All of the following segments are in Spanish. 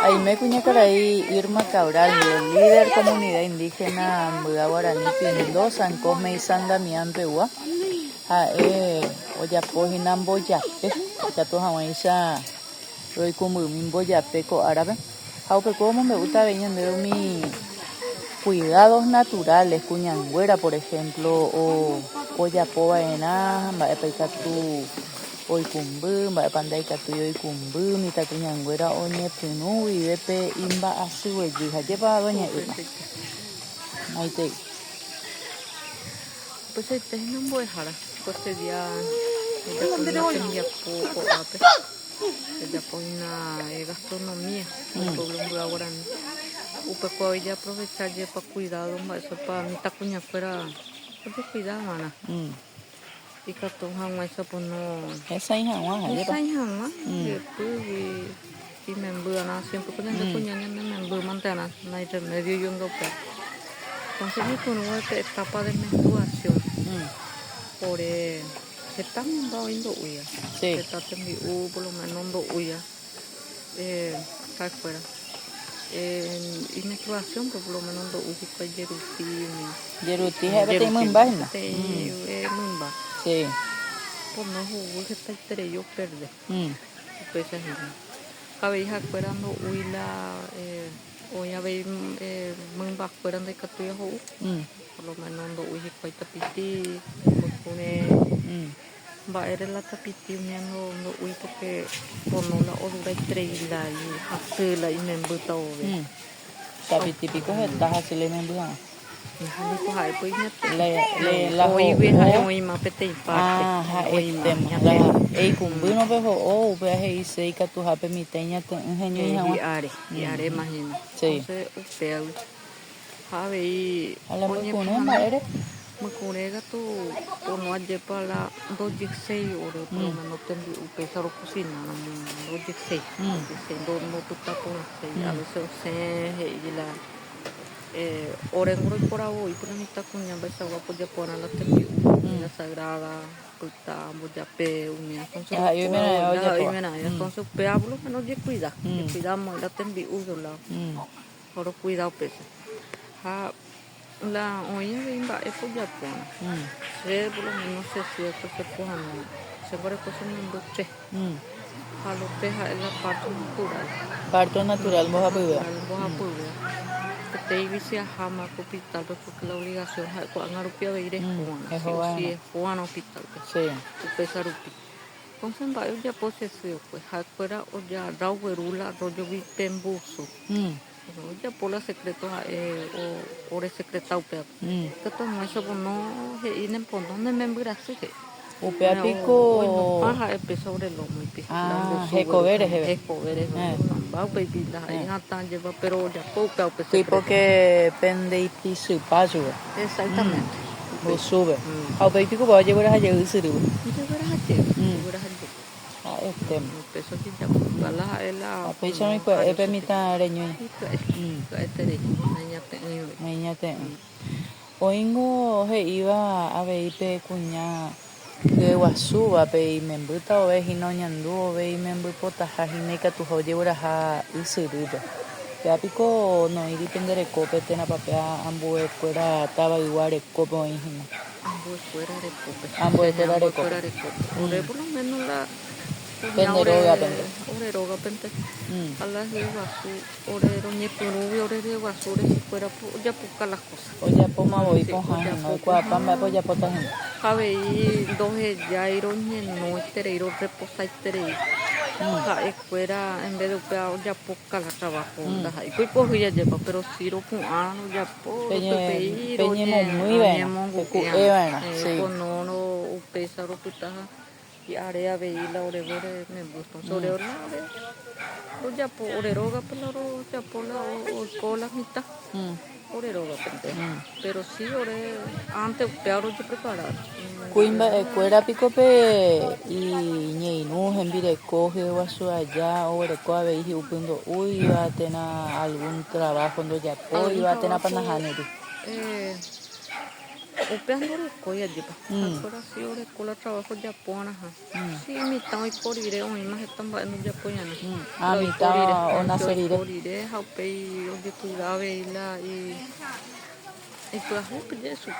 Aime Cuñacaray, Irma Cabral, líder comunidad indígena Mbuga Guaraní Pindo, San Cosme y San Damián Peua. Oyapo hinan boyape, yato hawaisha roy kumbumin boyape ko árabe. Haupe como me gusta venir mi cuidados naturales, cuñangüera por ejemplo, o oyapo vaena, tu oikumbu, pandaikatu oikumbu, mitatu ñangüera oñepunu vivepe imba asueyu, hayepa doña Irma. Maite. Pues este no voy a dejar, pues sería ya poco ape, ya una gastronomía, el pueblo de Guaraní. Upe puedo aprovechar ya para cuidado, eso para mi tacuña fuera, pues cuidado, mana. Y que tú jamás eso pues no. Esa hija más, esa hija más, y me embuana siempre con el cuñado me embumantana, no hay remedio yo no puedo. Entonces mi cuñado es etapa de menstruación. Por está viendo huya. Sí. Está teniendo por lo menos dos huyas. Está fuera. Y menstruación por lo menos dos huyas para yeruti. Yeruti es muy baja. Sí, es muy baja. Sí. Por no jugar que está el yo perde. Pues es eso. Cabeza fuera no huila. Hoy a ver muy baja fuera de catuya jugo. Por lo menos dos huyas para tapiti. Va eres la tapiti uniendo no uy porque por no la odura y treila y hasela y me embuta ove. Tapiti pico está así le me embuta. La hoy veja hoy más pete parte. Ei kumbu no vejo o veja y sei que tu ha permiteña te ingenio y are imagina. Sí. Entonces upea have y ala muy kunema eres Macurega tu no ayer para la 216 horas por lo menos tengo empezar a cocinar no 216 no tu tapo a veces se y la orengro por ahí por mi tacuña va a pues ya poner la tembi la sagrada puta boyape unia entonces peablo menos de cuidamos la tembi la ahora cuidado pesa la olla de imba es por Japón. Por lo menos se cierto que cojan se puede cocinar en dos a los pejas es la parte natural. Parte natural, moja puya. Moja puya. Que te dice a Jama hospital porque la obligación es cuando rupia de ir es Juan. Si es Juan hospital. Sí. Pesar upi. Entonces en varios ya posesión pues fuera o ya rauerula rollo vipembuso. Ya por los secretos o por el secreto upea que todo eso no se inen por donde me embrace upea pico paja sobre el lomo y pico hecoveres va baby la hija tan lleva pero ya poca tipo que pende y piso y paso exactamente o sube a baby pico va a llevar a llevar ese ribo peso que ya la peso mi pues es permita reño Mañate. Oingo he iba a ver cuña que guasuba pe membuta o ve hino ñandu ve membupota hajineka tu hoye uraja isirido. Ya pico no iri pendere cope tena papea ambue fuera taba igual cope o hino. Ambue fuera de cope. Por lo menos la penderoga pende. Oreroga pende. A las de guasu, orero ñepurubi, orero guasu, si fuera ya poca las cosas. O ya poma voy poja, no cuapa, pues ya pota gente. Habe y dos ya iroñe no estereiro reposa esterei. Fuera en vez de upea ya poca la trabajo. Y pues cojo ya lleva, pero si lo puano ya po. Peñemos muy bien. Sí. Con no upesa lo putaja. Y área veía orebore me gusta sobre la ya por oreroga pero ya por la mitad oreroga pero sí ore antes peor de preparar cuimba cuera picope y ñeinu hembire coge guasu allá ore coa veiji upindo uy va a tener algún trabajo cuando ya po iba a tener panajaneri Upeando recolha de agora se eu recolho trabalho de apoio se me tão por ir on mas estão no de apoio Ah, mitad o nacerire. por ir haupei onde cuidava ela e foi a roupa de isso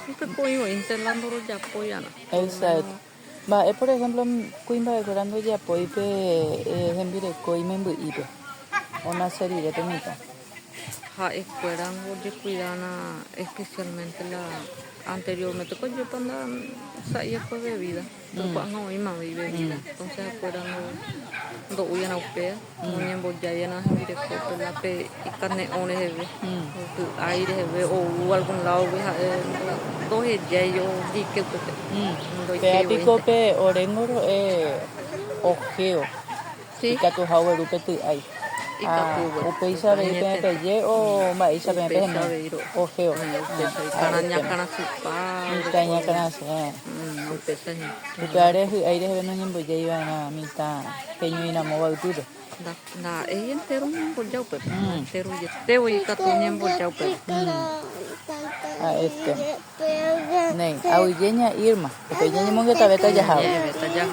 sempre coio interlando de apoio Exacto. Va, por ejemplo, cuimba decorando ya poipe, hembire coime mbuipe. O nacerire temita. Escuelan de cuidar especialmente la anteriormente con yo panda saía por bebida pero cuando no iba bebida entonces escuelan do uyan a upea muñen bollaya na mire cope la pe y carne one hebe aire hebe o algún lado dos ella yo di que Pea picope orengoro ojeo. sí Ika tu hau erupe tu ai. Upe isa be pe peye o ma isa be pe ojeo. Canaña cana supa Caña canase. no pesa ni Upe aire hebe no nyembo ye iba na mita peño ina mo bauturo. na ella entero un bollao pero entero y te voy a catuña en bollao pero Nei, auyeña Irma. Upe yeña monge tabeta ya hau. beta ya